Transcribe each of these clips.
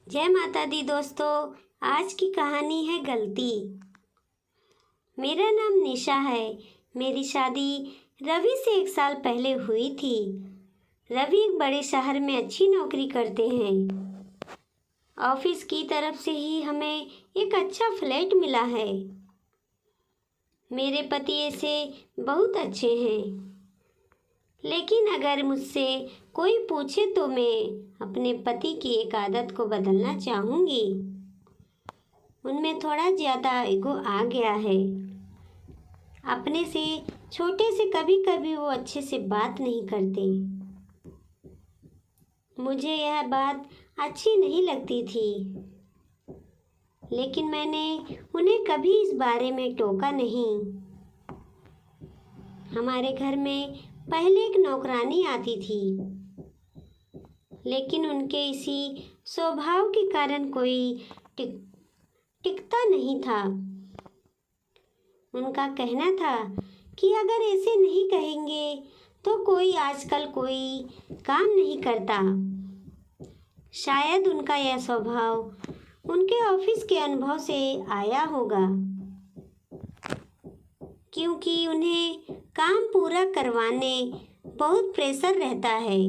जय माता दी दोस्तों। आज की कहानी है गलती। मेरा नाम निशा है। मेरी शादी रवि से 1 साल पहले हुई थी। रवि एक बड़े शहर में अच्छी नौकरी करते हैं। ऑफिस की तरफ से ही हमें एक अच्छा फ्लैट मिला है। मेरे पति ऐसे बहुत अच्छे हैं, लेकिन अगर मुझसे कोई पूछे तो मैं अपने पति की एक आदत को बदलना चाहूँगी। उनमें थोड़ा ज़्यादा ईगो आ गया है। अपने से छोटे से कभी कभी वो अच्छे से बात नहीं करते। मुझे यह बात अच्छी नहीं लगती थी, लेकिन मैंने उन्हें कभी इस बारे में टोका नहीं। हमारे घर में पहले एक नौकरानी आती थी, लेकिन उनके इसी स्वभाव के कारण कोई टिकता नहीं था। उनका कहना था कि अगर ऐसे नहीं कहेंगे तो कोई आजकल कोई काम नहीं करता। शायद उनका यह स्वभाव उनके ऑफिस के अनुभव से आया होगा, क्योंकि उन्हें काम पूरा करवाने बहुत प्रेशर रहता है।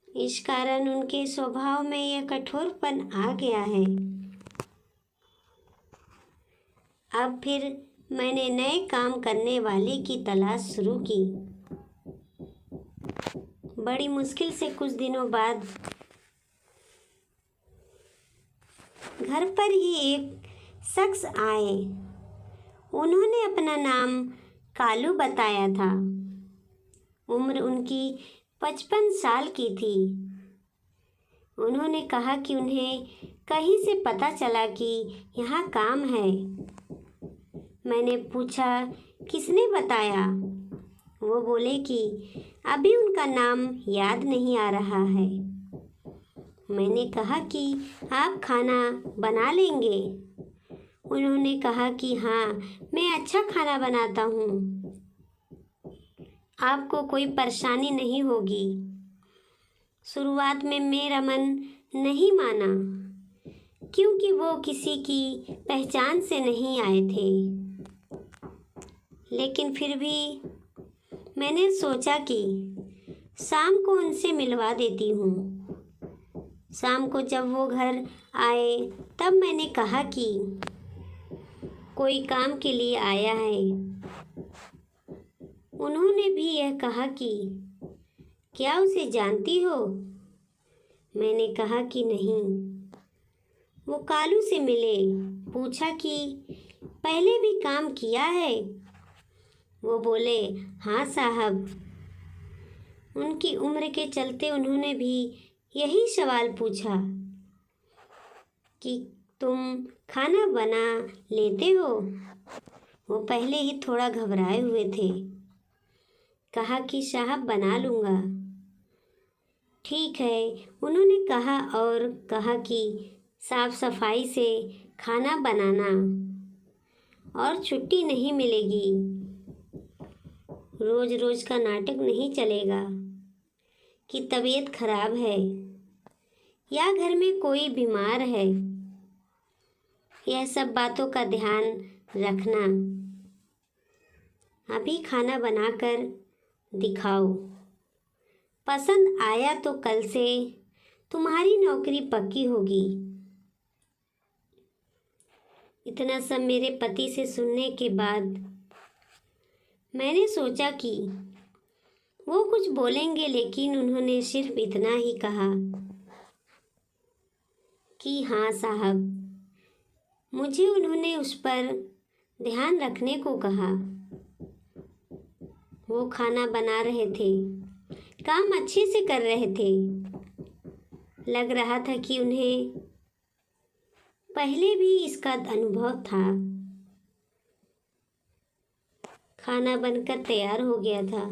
इस कारण उनके स्वभाव में यह कठोरपन आ गया है। अब फिर मैंने नए काम करने वाले की तलाश शुरू की। बड़ी मुश्किल से कुछ दिनों बाद घर पर ही एक शख्स आए। उन्होंने अपना नाम कालू बताया था। उम्र उनकी 55 साल की थी। उन्होंने कहा कि उन्हें कहीं से पता चला कि यहाँ काम है। मैंने पूछा किसने बताया। वो बोले कि अभी उनका नाम याद नहीं आ रहा है। मैंने कहा कि आप खाना बना लेंगे। उन्होंने कहा कि हाँ, मैं अच्छा खाना बनाता हूँ, आपको कोई परेशानी नहीं होगी। शुरुआत में मेरा मन नहीं माना, क्योंकि वो किसी की पहचान से नहीं आए थे। लेकिन फिर भी मैंने सोचा कि शाम को उनसे मिलवा देती हूँ। शाम को जब वो घर आए तब मैंने कहा कि कोई काम के लिए आया है। उन्होंने भी यह कहा कि क्या उसे जानती हो? मैंने कहा कि नहीं। वो कालू से मिले, पूछा कि पहले भी काम किया है? वो बोले हाँ साहब। उनकी उम्र के चलते उन्होंने भी यही सवाल पूछा कि तुम खाना बना लेते हो? वो पहले ही थोड़ा घबराए हुए थे। कहा कि साहब बना लूँगा। ठीक है, उन्होंने कहा और कहा कि साफ सफाई से खाना बनाना और छुट्टी नहीं मिलेगी। रोज रोज का नाटक नहीं चलेगा कि तबीयत खराब है या घर में कोई बीमार है। यह सब बातों का ध्यान रखना। अभी खाना बनाकर दिखाओ। पसंद आया तो कल से तुम्हारी नौकरी पक्की होगी। इतना सब मेरे पति से सुनने के बाद मैंने सोचा कि वो कुछ बोलेंगे, लेकिन उन्होंने सिर्फ इतना ही कहा कि हाँ साहब। मुझे उन्होंने उस पर ध्यान रखने को कहा। वो खाना बना रहे थे, काम अच्छे से कर रहे थे। लग रहा था कि उन्हें पहले भी इसका अनुभव था। खाना बनकर तैयार हो गया था।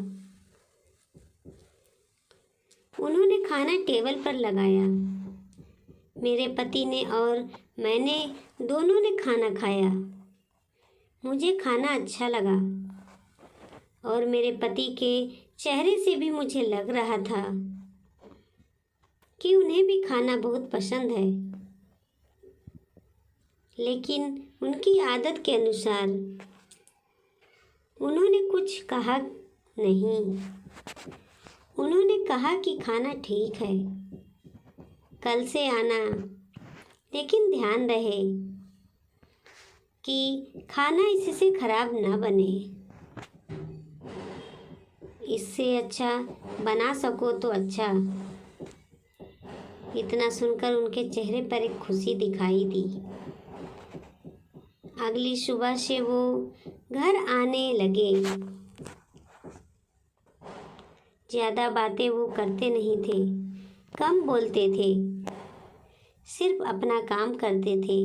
उन्होंने खाना टेबल पर लगाया। मेरे पति ने और मैंने दोनों ने खाना खाया। मुझे खाना अच्छा लगा और मेरे पति के चेहरे से भी मुझे लग रहा था कि उन्हें भी खाना बहुत पसंद है, लेकिन उनकी आदत के अनुसार उन्होंने कुछ कहा नहीं। उन्होंने कहा कि खाना ठीक है, कल से आना, लेकिन ध्यान रहे कि खाना इससे खराब ना बने। इससे अच्छा बना सको तो अच्छा। इतना सुनकर उनके चेहरे पर एक खुशी दिखाई दी। अगली सुबह से वो घर आने लगे। ज़्यादा बातें वो करते नहीं थे, कम बोलते थे, सिर्फ अपना काम करते थे।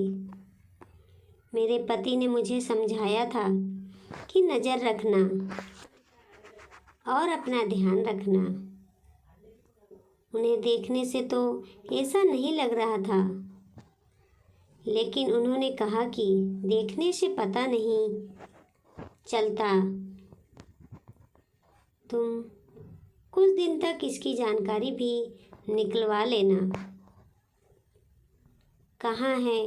मेरे पति ने मुझे समझाया था कि नज़र रखना और अपना ध्यान रखना। उन्हें देखने से तो ऐसा नहीं लग रहा था, लेकिन उन्होंने कहा कि देखने से पता नहीं चलता। तुम कुछ दिन तक इसकी जानकारी भी निकलवा लेना। कहाँ है?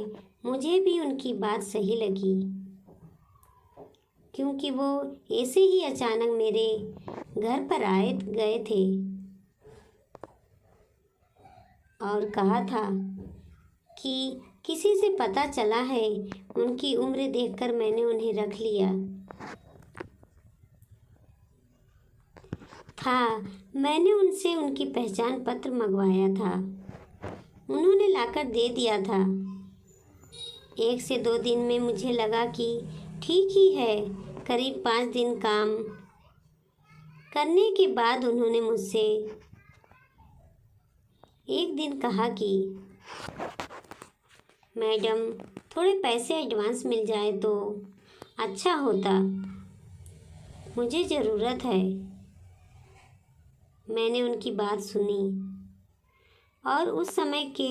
मुझे भी उनकी बात सही लगी, क्योंकि वो ऐसे ही अचानक मेरे घर पर आए गए थे और कहा था कि किसी से पता चला है। उनकी उम्र देखकर मैंने उन्हें रख लिया था। मैंने उनसे उनकी पहचान पत्र मंगवाया था, उन्होंने लाकर दे दिया था। 1 से 2 दिन में मुझे लगा कि ठीक ही है। करीब 5 दिन काम करने के बाद उन्होंने मुझसे एक दिन कहा कि मैडम, थोड़े पैसे एडवांस मिल जाए तो अच्छा होता, मुझे ज़रूरत है। मैंने उनकी बात सुनी और उस समय के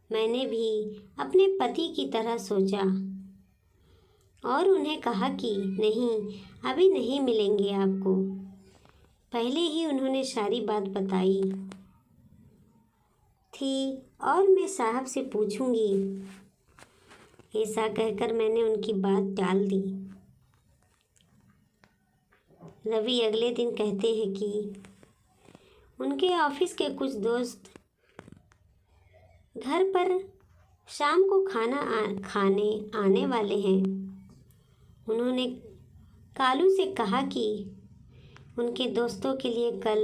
मैंने भी अपने पति की तरह सोचा और उन्हें कहा कि नहीं, अभी नहीं मिलेंगे आपको। पहले ही उन्होंने सारी बात बताई थी और मैं साहब से पूछूंगी, ऐसा कहकर मैंने उनकी बात टाल दी। रवि अगले दिन कहते हैं कि उनके ऑफिस के कुछ दोस्त घर पर शाम को खाने आने वाले हैं। उन्होंने कालू से कहा कि उनके दोस्तों के लिए कल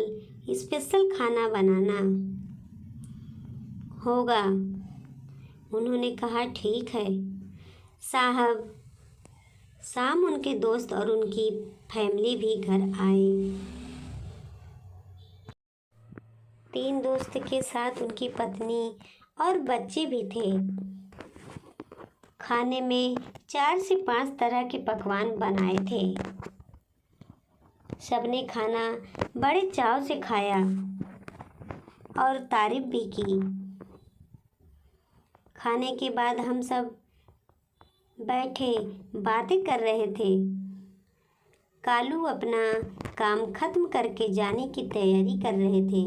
स्पेशल खाना बनाना होगा। उन्होंने कहा ठीक है साहब। शाम उनके दोस्त और उनकी फैमिली भी घर आए। 3 दोस्त के साथ उनकी पत्नी और बच्चे भी थे। खाने में 4 से 5 तरह के पकवान बनाए थे। सबने खाना बड़े चाव से खाया और तारीफ भी की। खाने के बाद हम सब बैठे बातें कर रहे थे। कालू अपना काम खत्म करके जाने की तैयारी कर रहे थे।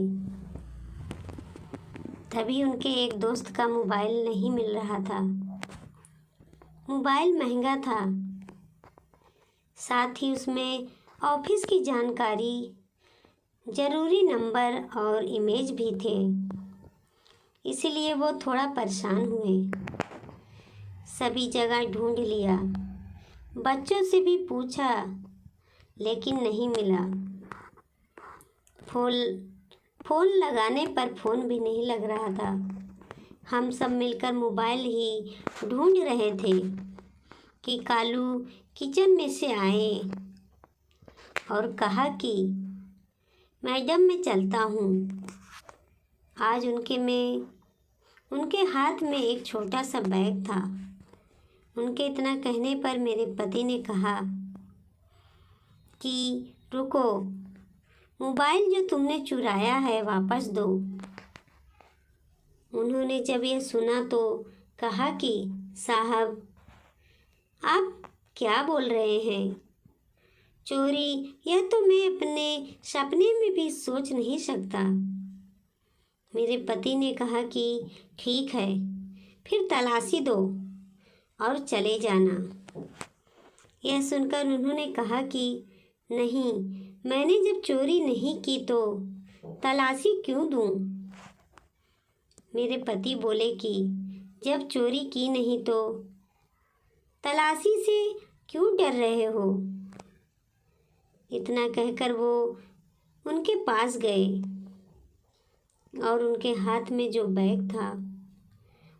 तभी उनके एक दोस्त का मोबाइल नहीं मिल रहा था। मोबाइल महंगा था, साथ ही उसमें ऑफिस की जानकारी, ज़रूरी नंबर और इमेज भी थे। इसलिए वो थोड़ा परेशान हुए। सभी जगह ढूंढ लिया, बच्चों से भी पूछा, लेकिन नहीं मिला। फोन लगाने पर फोन भी नहीं लग रहा था। हम सब मिलकर मोबाइल ही ढूंढ रहे थे कि कालू किचन में से आए और कहा कि मैडम मैं चलता हूँ। आज उनके हाथ में एक छोटा सा बैग था। उनके इतना कहने पर मेरे पति ने कहा कि रुको, मोबाइल जो तुमने चुराया है वापस दो। उन्होंने जब यह सुना तो कहा कि साहब आप क्या बोल रहे हैं? चोरी, यह तो मैं अपने सपने में भी सोच नहीं सकता। मेरे पति ने कहा कि ठीक है, फिर तलाशी दो और चले जाना। यह सुनकर उन्होंने कहा कि नहीं, मैंने जब चोरी नहीं की तो तलाशी क्यों दूं? मेरे पति बोले कि जब चोरी की नहीं तो तलाशी से क्यों डर रहे हो? इतना कहकर वो उनके पास गए और उनके हाथ में जो बैग था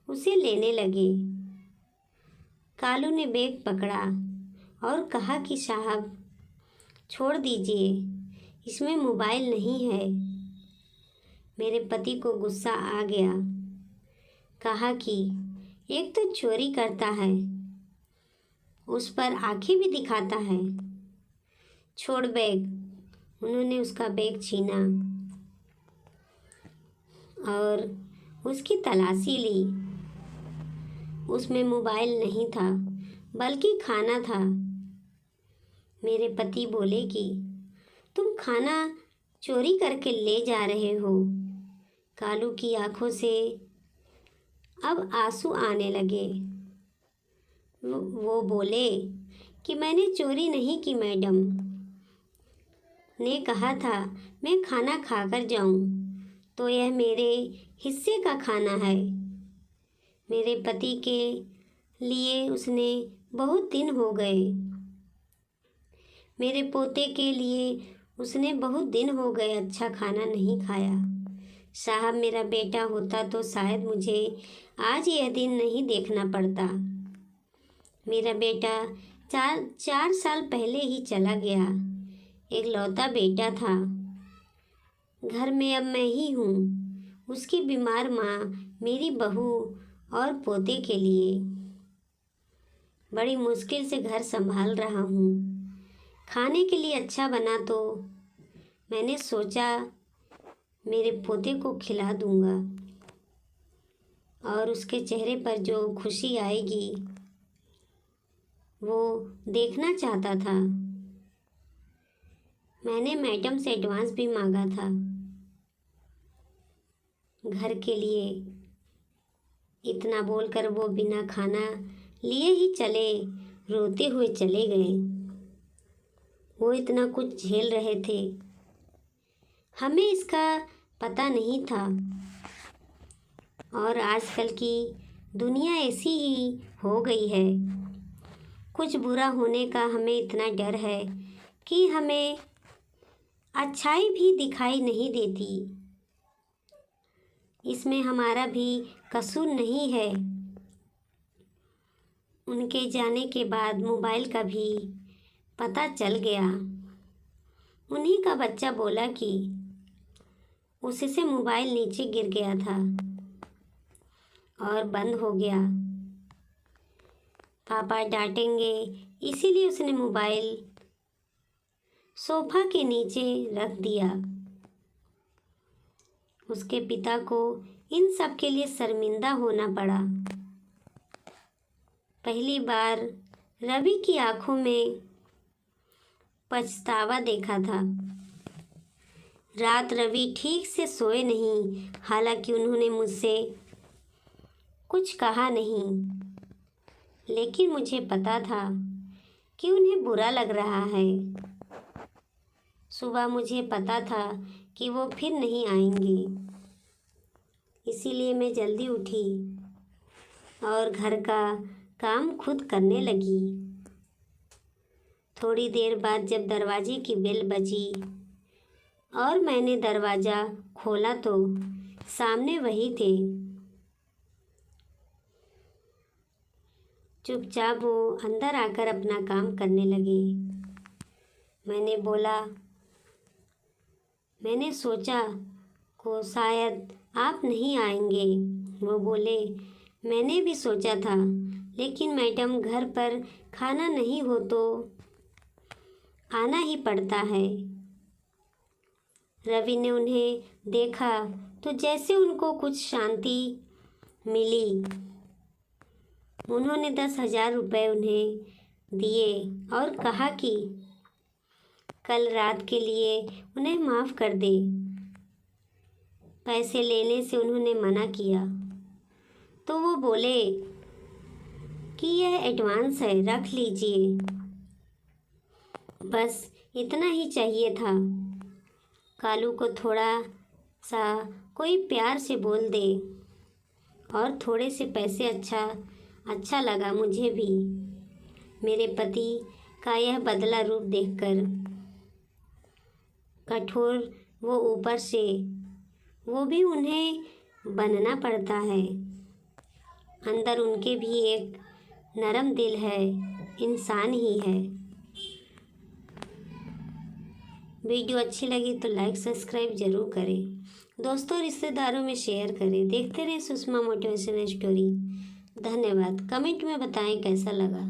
उसे लेने लगे। कालू ने बैग पकड़ा और कहा कि साहब छोड़ दीजिए, इसमें मोबाइल नहीं है। मेरे पति को गुस्सा आ गया। कहा कि एक तो चोरी करता है, उस पर आंखें भी दिखाता है। छोड़ बैग। उन्होंने उसका बैग छीना और उसकी तलाशी ली। उसमें मोबाइल नहीं था बल्कि खाना था। मेरे पति बोले कि तुम खाना चोरी करके ले जा रहे हो। कालू की आंखों से अब आंसू आने लगे। वो बोले कि मैंने चोरी नहीं की, मैडम ने कहा था मैं खाना खाकर जाऊं, तो यह मेरे हिस्से का खाना है। मेरे पति के लिए उसने बहुत दिन हो गए। मेरे पोते के लिए उसने बहुत दिन हो गए अच्छा खाना नहीं खाया। साहब मेरा बेटा होता तो शायद मुझे आज यह दिन नहीं देखना पड़ता। मेरा बेटा चार साल पहले ही चला गया। एक लौता बेटा था। घर में अब मैं ही हूँ, उसकी बीमार माँ, मेरी बहू और पोते के लिए। बड़ी मुश्किल से घर संभाल रहा हूँ। खाने के लिए अच्छा बना तो मैंने सोचा मेरे पोते को खिला दूँगा और उसके चेहरे पर जो खुशी आएगी वो देखना चाहता था। मैंने मैडम से एडवांस भी मांगा था घर के लिए। इतना बोलकर वो बिना खाना लिए ही रोते हुए चले गए। वो इतना कुछ झेल रहे थे, हमें इसका पता नहीं था। और आजकल की दुनिया ऐसी ही हो गई है। कुछ बुरा होने का हमें इतना डर है कि हमें अच्छाई भी दिखाई नहीं देती। इसमें हमारा भी कसूर नहीं है। उनके जाने के बाद मोबाइल का भी पता चल गया। उन्हीं का बच्चा बोला कि उसी से मोबाइल नीचे गिर गया था और बंद हो गया। पापा डांटेंगे, इसीलिए उसने मोबाइल सोफा के नीचे रख दिया। उसके पिता को इन सब के लिए शर्मिंदा होना पड़ा। पहली बार रवि की आंखों में पछतावा देखा था। रात रवि ठीक से सोए नहीं। हालांकि उन्होंने मुझसे कुछ कहा नहीं, लेकिन मुझे पता था कि उन्हें बुरा लग रहा है। सुबह मुझे पता था कि वो फिर नहीं आएंगे, इसीलिए मैं जल्दी उठी और घर का काम खुद करने लगी। थोड़ी देर बाद जब दरवाजे की बेल बजी और मैंने दरवाज़ा खोला तो सामने वही थे। चुपचाप वो अंदर आकर अपना काम करने लगे। मैंने सोचा को शायद आप नहीं आएंगे। वो बोले मैंने भी सोचा था, लेकिन मैडम घर पर खाना नहीं हो तो आना ही पड़ता है। रवि ने उन्हें देखा तो जैसे उनको कुछ शांति मिली। उन्होंने 10,000 रुपये उन्हें दिए और कहा कि कल रात के लिए उन्हें माफ़ कर दे। पैसे लेने से उन्होंने मना किया तो वो बोले कि यह एडवांस है, रख लीजिए। बस इतना ही चाहिए था। कालू को थोड़ा सा कोई प्यार से बोल दे और थोड़े से पैसे अच्छा लगा मुझे भी। मेरे पति का यह बदला रूप देखकर कठोर वो ऊपर से वो भी उन्हें बनना पड़ता है। अंदर उनके भी एक नरम दिल है, इंसान ही है। वीडियो अच्छी लगी तो लाइक सब्सक्राइब जरूर करें। दोस्तों रिश्तेदारों में शेयर करें। देखते रहें सुषमा मोटिवेशनल स्टोरी। धन्यवाद। कमेंट में बताएं कैसा लगा।